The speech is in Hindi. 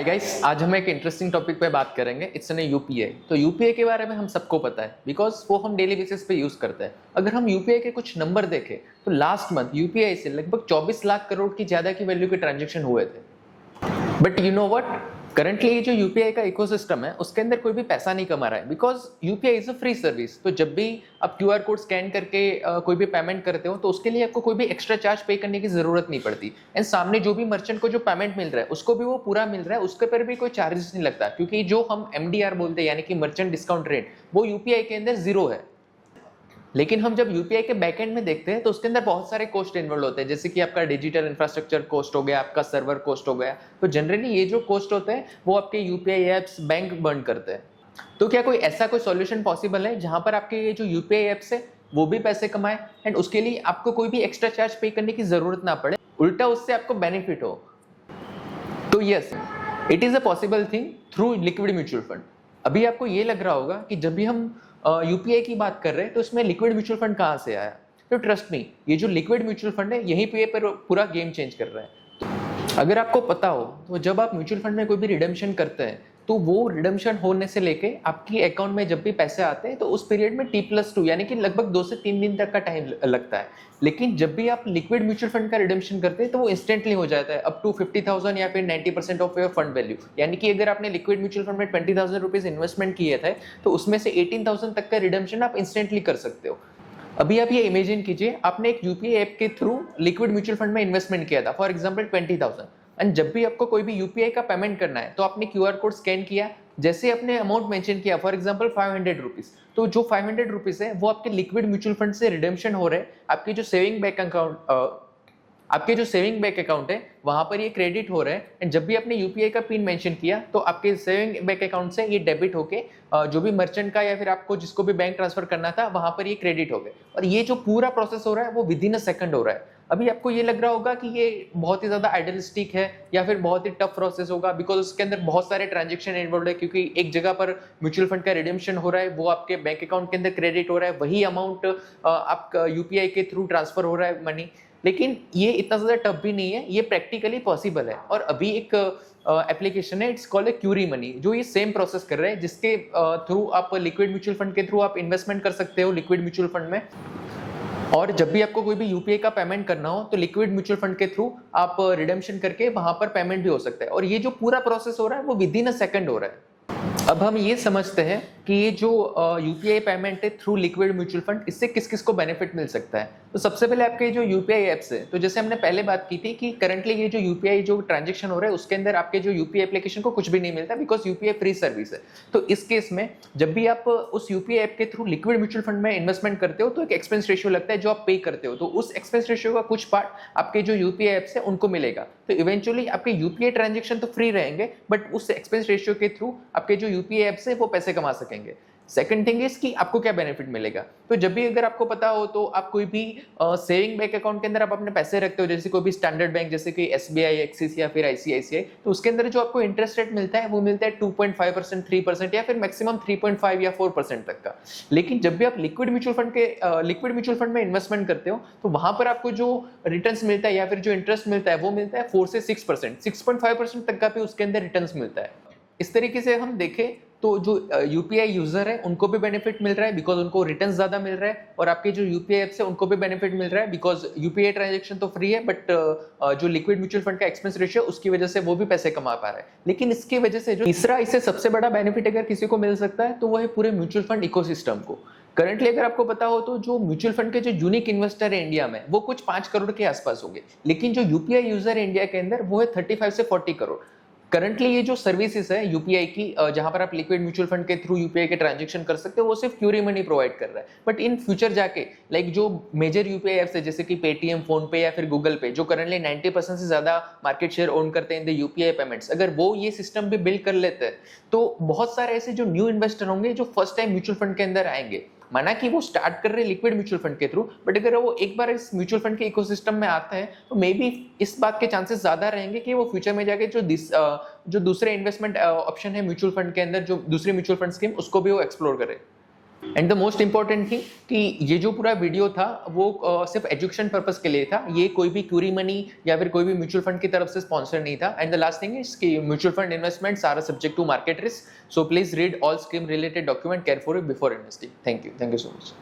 गाइस, आज हम एक इंटरेस्टिंग टॉपिक पे बात करेंगे। It's an UPI. तो यूपीआई के बारे में हम सबको पता है बिकॉज वो हम डेली बेसिस पे यूज करते हैं। अगर हम यूपीआई के कुछ नंबर देखें तो लास्ट मंथ यूपीआई से लगभग 24 लाख करोड़ की ज्यादा की वैल्यू के ट्रांजेक्शन हुए थे। But you know what, currently ये जो यूपीआई का इकोसिस्टम है उसके अंदर कोई भी पैसा नहीं कमा रहा है because UPI is a free service. तो जब भी आप क्यूआर कोड स्कैन करके कोई भी पेमेंट करते हो तो उसके लिए आपको कोई भी एक्स्ट्रा चार्ज पे करने की जरूरत नहीं पड़ती। एंड सामने जो भी मर्चेंट को जो पेमेंट मिल रहा है उसको भी वो पूरा मिल रहा है, उसके पर भी कोई चार्जेस नहीं लगता क्योंकि जो हम एमडीआर बोलते हैं यानी कि मर्चेंट डिस्काउंट रेट वो यूपीआई के अंदर जीरो है। लेकिन हम जब यूपीआई के बैकएंड में देखते हैं तो उसके अंदर बहुत सारे कॉस्ट इन्वॉल्व होते हैं, जैसे कि आपका डिजिटल इंफ्रास्ट्रक्चर कॉस्ट हो गया, आपका सर्वर कॉस्ट हो गया। तो जनरली ये जो कॉस्ट होते हैं वो आपके यूपीआई एप्स बैंक बर्न करते हैं। तो क्या कोई ऐसा कोई सॉल्यूशन पॉसिबल है जहां पर आपके ये जो यूपीआई एप्स है वो भी पैसे कमाए एंड उसके लिए आपको कोई भी एक्स्ट्रा चार्ज पे करने की जरूरत ना पड़े, उल्टा उससे आपको बेनिफिट हो? तो yes, it is a possible thing through liquid mutual fund. अभी आपको ये लग रहा होगा कि जब भी हम यूपीआई की बात कर रहे हैं तो इसमें लिक्विड म्यूचुअल फंड कहाँ से आया। तो ट्रस्ट मी, ये जो लिक्विड म्यूचुअल फंड है यहीं पे पर पूरा गेम चेंज कर रहा है। अगर आपको पता हो तो जब आप म्यूचुअल फंड में कोई भी रिडेम्पशन करते हैं तो वो रिडेम्पशन होने से लेके आपकी अकाउंट में जब भी पैसे आते हैं तो उस पीरियड में T+2 यानी कि लगभग 2 से 3 दिन तक का टाइम लगता है। लेकिन जब भी आप लिक्विड म्यूचुअल फंड का रिडेम्पशन करते हैं तो वो इंस्टेंटली हो जाता है, अप टू 50,000 या फिर 90% ऑफ योर फंड वैल्यू। यानी कि अगर आपने लिक्विड म्यूचुअल फंड में 20,000 रुपीज इन्वेस्टमेंट किए थे तो उसमें से 18,000 तक का रिडेम्पशन आप इंस्टेंटली कर सकते हो। अभी आप ये इमेजिन कीजिए, आपने एक यूपीआई ऐप के थ्रू लिक्विड म्यूचुअल फंड में इन्वेस्टमेंट किया था, फॉर एग्जांपल 20,000। एंड जब भी आपको कोई भी यूपीआई का पेमेंट करना है तो आपने क्यूआर कोड स्कैन किया, जैसे आपने अमाउंट मेंशन किया फॉर एग्जांपल 500 रुपीज, तो जो 500 रुपीज है वो आपके लिक्विड म्यूचुअल फंड से रिडेम्पशन हो रहे हैं। आपकी जो सेविंग बैंक अकाउंट आपके जो सेविंग बैंक अकाउंट है वहां पर ये क्रेडिट हो रहा है। एंड जब भी आपने यूपीआई का पिन मेंशन किया तो आपके सेविंग बैंक अकाउंट से ये डेबिट होके जो भी मर्चेंट का या फिर आपको जिसको भी बैंक ट्रांसफर करना था वहां पर ये क्रेडिट हो गए। और ये जो पूरा प्रोसेस हो रहा है वो विद इन अ सेकंड हो रहा है। अभी आपको ये लग रहा होगा कि ये बहुत ही ज्यादा आइडियलिस्टिक है या फिर बहुत ही टफ प्रोसेस होगा बिकॉज उसके अंदर बहुत सारे ट्रांजेक्शन इन्वॉल्व है, क्योंकि एक जगह पर म्यूचुअल फंड का रिडेम्पशन हो रहा है, वो आपके बैंक अकाउंट के अंदर क्रेडिट हो रहा है, वही अमाउंट आपका यूपीआई के थ्रू ट्रांसफर हो रहा है मनी। लेकिन ये इतना ज्यादा टफ भी नहीं है, ये प्रैक्टिकली पॉसिबल है। और अभी एक एप्लीकेशन है, इट्स कॉल्ड क्यूरी मनी, जो ये सेम प्रोसेस कर रहे हैं, जिसके थ्रू आप लिक्विड म्यूचुअल फंड के थ्रू आप इन्वेस्टमेंट कर सकते हो लिक्विड म्यूचुअल फंड में। और जब भी आपको कोई भी यूपीआई का पेमेंट करना हो तो लिक्विड म्यूचुअल फंड के थ्रू आप रिडेम्पशन करके वहां पर पेमेंट भी हो सकता है। और ये जो पूरा प्रोसेस हो रहा है वो विद इन अ सेकंड हो रहा है। अब हम ये समझते हैं कि ये जो यूपीआई पेमेंट है थ्रू लिक्विड म्यूचुअल फंड, इससे किस किस को बेनिफिट मिल सकता है। तो सबसे पहले आपके जो यूपीआई एप्स है, तो जैसे हमने पहले बात की थी कि करंटली ये जो यूपीआई जो ट्रांजेक्शन हो रहा है उसके अंदर आपके जो यूपीआई एप्लीकेशन को कुछ भी नहीं मिलता बिकॉज यूपीआई फ्री सर्विस है। तो इस केस में जब भी आप उस यूपीआई ऐप के थ्रू लिक्विड म्यूचुअल फंड में इन्वेस्टमेंट करते हो तो एक एक्सपेंस रेशियो लगता है जो आप पे करते हो, तो उस एक्सपेंस रेशियो का कुछ पार्ट आपके जो यूपीआई एप्स है उनको मिलेगा। तो इवेंचुअली आपके यूपीआई ट्रांजेक्शन तो फ्री रहेंगे बट उस एक्सपेंस रेशियो के थ्रू आपके जो यूपीआई एप्स है वो पैसे कमा सकेंगे। सेकंड थिंग इज कि आपको क्या बेनिफिट मिलेगा। तो जब भी अगर आपको पता हो तो आप कोई भी सेविंग बैंक अकाउंट के अंदर आप अपने पैसे रखते हो, जैसे कोई भी स्टैंडर्ड बैंक जैसे कि एसबीआई, एक्सिस या फिर आईसीआईसीआई, तो उसके अंदर जो आपको इंटरेस्ट रेट मिलता है वो मिलता है 2.5%, 3% या फिर मैक्सिमम 3.5 या 4% तक का। लेकिन जब भी आप लिक्विड म्यूचुअल फंड में इन्वेस्टमेंट करते हो तो वहां पर आपको जो रिटर्न्स मिलता है या फिर जो इंटरेस्ट मिलता है वो मिलता है 4 से 6%, 6.5% तक का भी उसके अंदर रिटर्न्स मिलता है। इस तरीके से हम देखें तो जो यूपीआई यूजर है उनको भी बेनिफिट मिल रहा है बिकॉज उनको रिटर्न ज्यादा मिल रहा है, और आपके जो यूपीआई ऐप्स है उनको भी बेनिफिट मिल रहा है बिकॉज यूपीआई ट्रांजैक्शन तो फ्री है बट जो लिक्विड म्यूचुअल फंड का एक्सपेंस रेशियो उसकी वजह से वो भी पैसे कमा पा रहा है। लेकिन इसकी वजह से जो तीसरा इससे सबसे बड़ा बेनिफिट अगर किसी को मिल सकता है तो वो है पूरे म्यूचुअल फंड इकोसिस्टम को। करंटली अगर आपको पता हो तो जो म्यूचुअल फंड के जो यूनिक इन्वेस्टर है इंडिया में वो कुछ 5 करोड़ के आसपास होंगे, लेकिन जो यूपीआई यूजर है इंडिया के अंदर वो है 35 से 40 करोड़। करंटली ये जो सर्विसेज है यूपीआई की जहां पर आप लिक्विड म्यूचुअल फंड के थ्रू यूपीआई के ट्रांजैक्शन कर सकते हो वो सिर्फ क्यूरी मनी प्रोवाइड कर रहा है। बट इन फ्यूचर जाके लाइक जो मेजर यूपीआई एप्स है जैसे कि पेटीएम, फोन पे या फिर गूगल पे, जो करंटली 90% से ज्यादा मार्केट शेयर ओन करते हैं इन द यूपीआई पेमेंट्स, अगर वो ये सिस्टम भी बिल्ड कर लेते हैं तो बहुत सारे ऐसे जो न्यू इन्वेस्टर होंगे जो फर्स्ट टाइम म्यूचुअल फंड के अंदर आएंगे। माना कि वो स्टार्ट कर रहे हैं लिक्विड म्यूचुअल फंड के थ्रू, बट अगर वो एक बार इस म्यूचुअल फंड के इकोसिस्टम में आता है तो मे बी इस बात के चांसेस ज्यादा रहेंगे कि वो फ्यूचर में जाके जो दूसरे इन्वेस्टमेंट ऑप्शन है म्यूचुअल फंड के अंदर, जो दूसरी म्यूचुअल फंड स्कीम, उसको भी वो एक्सप्लोर करे। And the most important thing कि ये जो पूरा वीडियो था वो सिर्फ एजुकेशन पर्पस के लिए था, ये कोई भी क्यूरी मनी या फिर कोई भी म्यूचुअल फंड की तरफ से स्पॉन्सर नहीं था। And the last thing is कि mutual fund investments are subject to market risk, so please read all scheme related document carefully before investing. Thank you so much.